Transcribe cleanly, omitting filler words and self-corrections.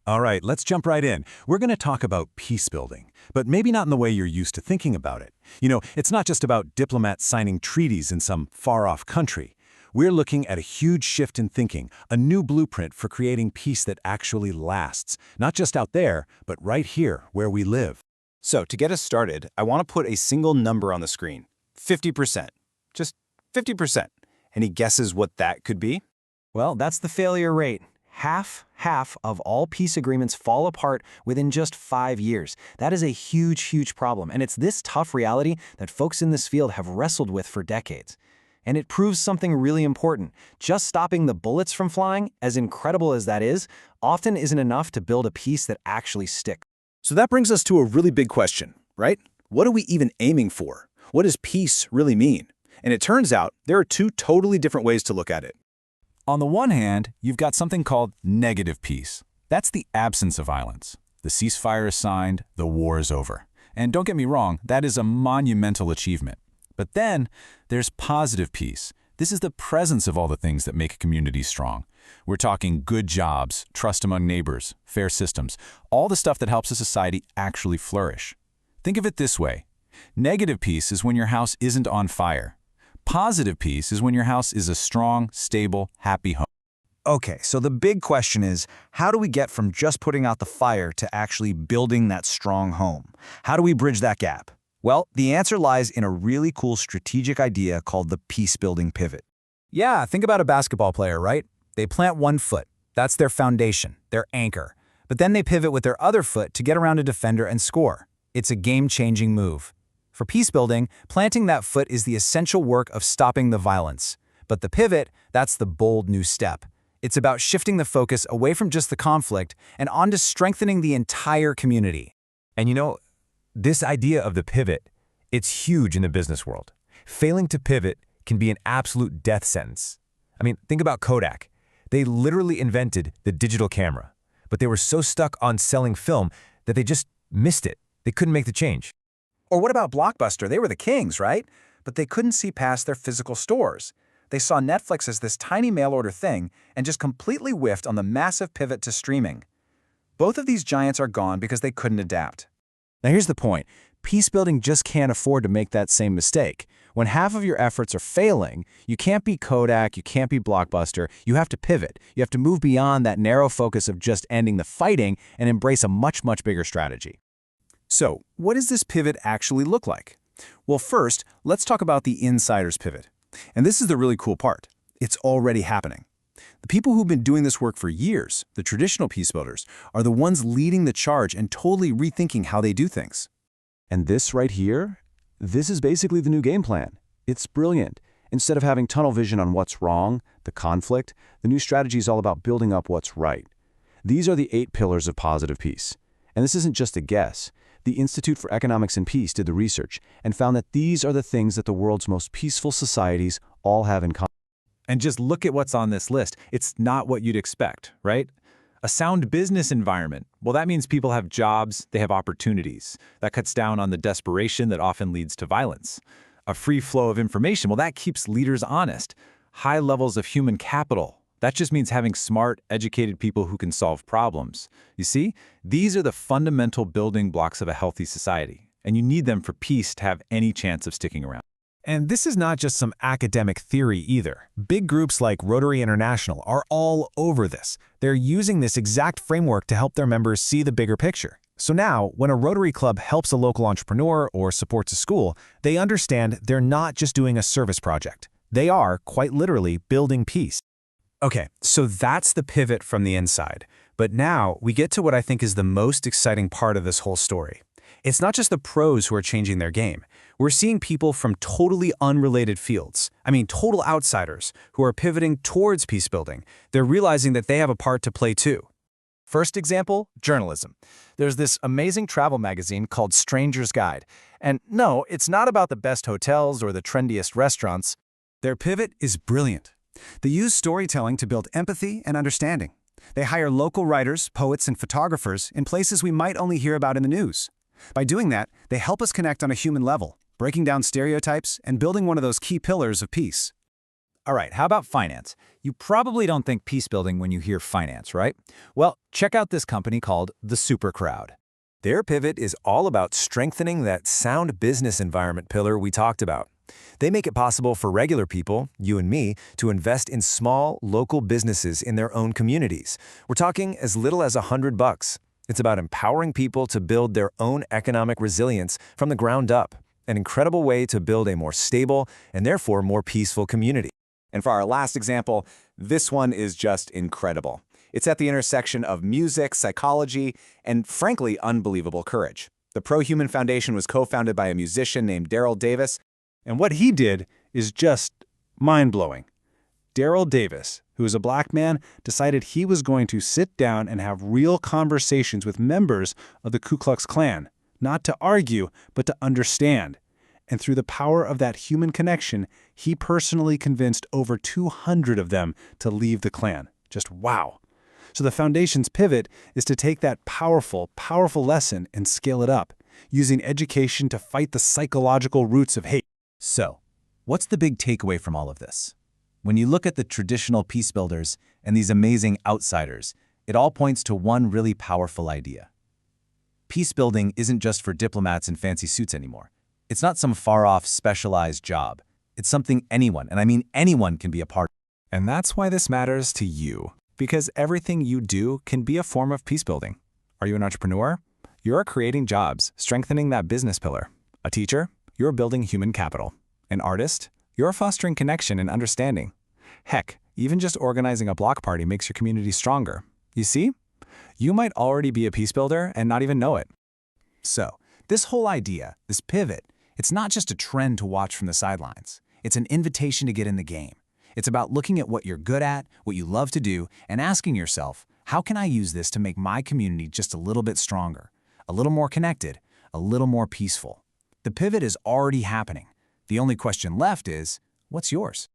All right, let's jump right in. We're going to talk about peace building, but maybe not in the way you're used to thinking about it. It's not just about diplomats signing treaties in some far-off country. We're looking at a huge shift in thinking, a new blueprint for creating peace that actually lasts, not just out there, but right here where we live. So to get us started, I want to put a single number on the screen. 50%. Just 50%. Any guesses what that could be? Well, that's the failure rate. Half of all peace agreements fall apart within just 5 years. That is a huge problem, and it's this tough reality that folks in this field have wrestled with for decades. And it proves something really important. Just stopping the bullets from flying, as incredible as that is, often isn't enough to build a peace that actually sticks. So that brings us to a really big question, right? What are we even aiming for? What does peace really mean? And it turns out there are two totally different ways to look at it. On the one hand, you've got something called negative peace. That's the absence of violence. The ceasefire is signed, the war is over. And don't get me wrong, that is a monumental achievement. But then there's positive peace. This is the presence of all the things that make a community strong. We're talking good jobs, trust among neighbors, fair systems, all the stuff that helps a society actually flourish. Think of it this way. Negative peace is when your house isn't on fire. Positive peace is when your house is a strong, stable, happy home. Okay, so the big question is, how do we get from just putting out the fire to actually building that strong home? How do we bridge that gap? Well, the answer lies in a really cool strategic idea called the Peacebuilding Pivot. Yeah, think about a basketball player, right? They plant one foot. That's their foundation, their anchor. But then they pivot with their other foot to get around a defender and score. It's a game-changing move. For peacebuilding, planting that foot is the essential work of stopping the violence. But the pivot, that's the bold new step. It's about shifting the focus away from just the conflict and onto strengthening the entire community. And this idea of the pivot, it's huge in the business world. Failing to pivot can be an absolute death sentence. I mean, think about Kodak. They literally invented the digital camera, but they were so stuck on selling film that they just missed it. They couldn't make the change. Or what about Blockbuster? They were the kings, right? But they couldn't see past their physical stores. They saw Netflix as this tiny mail-order thing and just completely whiffed on the massive pivot to streaming. Both of these giants are gone because they couldn't adapt. Now here's the point. Peacebuilding just can't afford to make that same mistake. When half of your efforts are failing, you can't be Kodak, you can't be Blockbuster, you have to pivot. You have to move beyond that narrow focus of just ending the fighting and embrace a much bigger strategy. So, what does this pivot actually look like? Well, first, let's talk about the insider's pivot. And this is the really cool part. It's already happening. The people who've been doing this work for years, the traditional peace builders, are the ones leading the charge and totally rethinking how they do things. And this right here, this is basically the new game plan. It's brilliant. Instead of having tunnel vision on what's wrong, the conflict, the new strategy is all about building up what's right. These are the 8 pillars of positive peace. And this isn't just a guess. The Institute for Economics and Peace did the research and found that these are the things that the world's most peaceful societies all have in common. And just look at what's on this list. It's not what you'd expect, right? A sound business environment. Well, that means people have jobs, they have opportunities. That cuts down on the desperation that often leads to violence. A free flow of information. Well, that keeps leaders honest. High levels of human capital. That just means having smart, educated people who can solve problems. You see, these are the fundamental building blocks of a healthy society, and you need them for peace to have any chance of sticking around. And this is not just some academic theory either. Big groups like Rotary International are all over this. They're using this exact framework to help their members see the bigger picture. So now, when a Rotary Club helps a local entrepreneur or supports a school, they understand they're not just doing a service project. They are, quite literally, building peace. Okay, so that's the pivot from the inside. But now we get to what I think is the most exciting part of this whole story. It's not just the pros who are changing their game. We're seeing people from totally unrelated fields, total outsiders, who are pivoting towards peacebuilding. They're realizing that they have a part to play too. First example, journalism. There's this amazing travel magazine called Stranger's Guide. And no, it's not about the best hotels or the trendiest restaurants. Their pivot is brilliant. They use storytelling to build empathy and understanding. They hire local writers, poets, and photographers in places we might only hear about in the news. By doing that, they help us connect on a human level, breaking down stereotypes and building one of those key pillars of peace. All right, how about finance? You probably don't think peace building when you hear finance, right? Well, check out this company called the Super Crowd. Their pivot is all about strengthening that sound business environment pillar we talked about. They make it possible for regular people, you and me, to invest in small, local businesses in their own communities. We're talking as little as $100. It's about empowering people to build their own economic resilience from the ground up, an incredible way to build a more stable and therefore more peaceful community. And for our last example, this one is just incredible. It's at the intersection of music, psychology, and frankly, unbelievable courage. The Pro-Human Foundation was co-founded by a musician named Daryl Davis, and what he did is just mind-blowing. Daryl Davis, who is a black man, decided he was going to sit down and have real conversations with members of the Ku Klux Klan, not to argue, but to understand. And through the power of that human connection, he personally convinced over 200 of them to leave the Klan. Just wow. So the Foundation's pivot is to take that powerful, powerful lesson and scale it up, using education to fight the psychological roots of hate. So, what's the big takeaway from all of this? When you look at the traditional peace builders and these amazing outsiders, it all points to one really powerful idea. Peace building isn't just for diplomats in fancy suits anymore. It's not some far-off specialized job. It's something anyone, and I mean anyone, can be a part of. And that's why this matters to you, because everything you do can be a form of peace building. Are you an entrepreneur? You're creating jobs, strengthening that business pillar. A teacher? You're building human capital. An artist? You're fostering connection and understanding. Heck, even just organizing a block party makes your community stronger. You see? You might already be a peace builder and not even know it. So, this whole idea, this pivot, it's not just a trend to watch from the sidelines. It's an invitation to get in the game. It's about looking at what you're good at, what you love to do, and asking yourself, how can I use this to make my community just a little bit stronger, a little more connected, a little more peaceful? The pivot is already happening. The only question left is, what's yours?